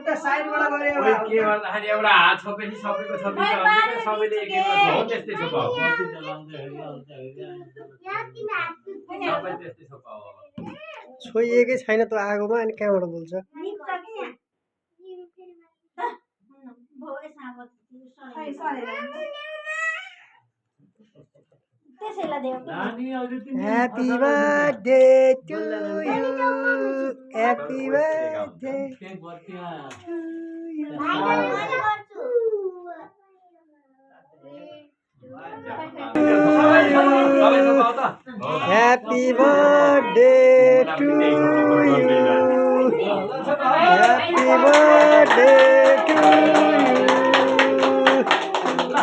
उता साइडबाट गरे एउटा के गर्दाखेरि एउटा हात छोपेपछि सबैको छोपिन्छ सबैले एक एक हो त्यस्तै छोपा हो सबै त्यस्तै छोपा हो छोइएकै छैन त आगोमा अनि कहाँबाट बोल्छ Happy birthday to you. Happy birthday to you. Happy birthday to you. Happy birthday to you.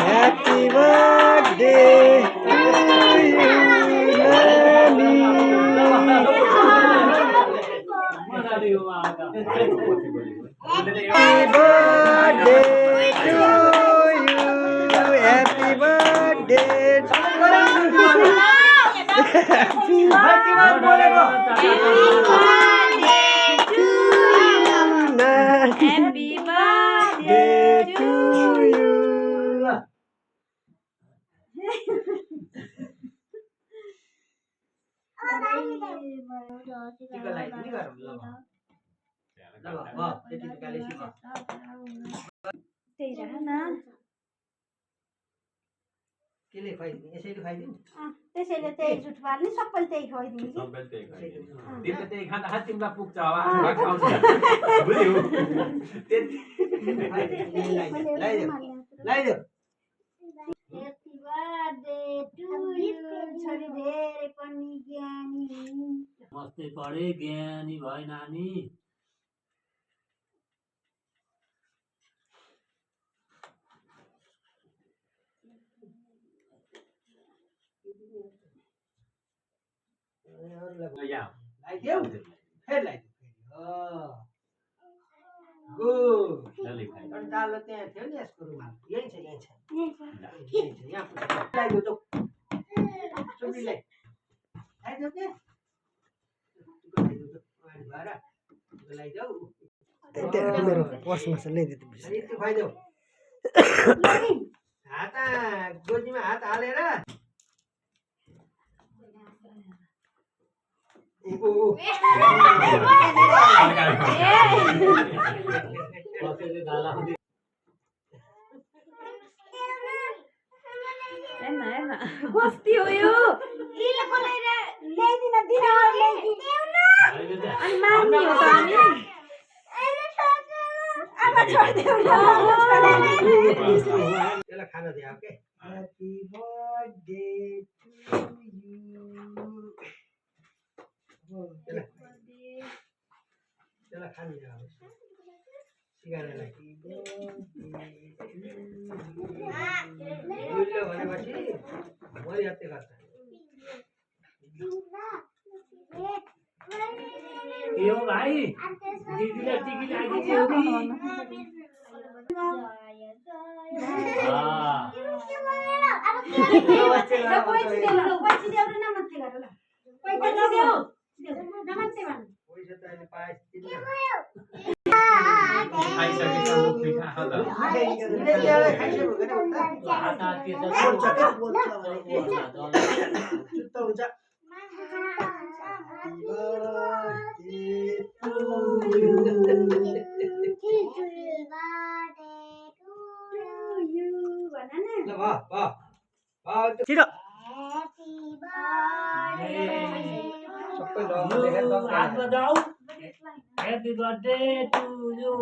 Happy birthday to you, Nani. Happy birthday to you. Happy birthday to you. Happy birthday to you. टिका लगाइदिनु गरौँ ल ल ल त्यति टिकाले सिक त्यही रह न केले खुवाइदिनु यसैले खुवाइदिनु त्यसैले त्यही जुट पार्ने सबैले त्यही खुवाइदिनु कि सबैले त्यही खुवाइदिनु तिमीले त्यही खाँदाखेरि तिमीलाई पुग्छ होला खाउँछ बुझ्यौ त्यति लाइदेऊ Happy birthday to you. छोरी धेरै पनि ज्ञानी मस्तै पढे ज्ञानी भयो नानी लाइदेऊ फेरि लाइदेऊ गुड डालो त्यहाँ थियो नि यसको रुमाल यही छ यहाँ लाइदेऊ त चुप्रीलाई लाइदेऊ के लाइदेऊ मेरो पर्समा छ ल्याइदिनु खुवाइदेऊ हात गोजीमा हात हालेर बस्ती हो यो ल्याइदिन दिन अनि मान्ने हो त हामी अब छोडिदेऊ न त्यसलाई खान दियो के ह्यापी बर्थडे टु यू त्यसलाई खान दियो सिगारेटलाई भनेपछि मैले हत्ते गर्छ यो भाइ दिदीले टिकट आइदियो कि पैसा त अहिले पाएँ Happy birthday to you.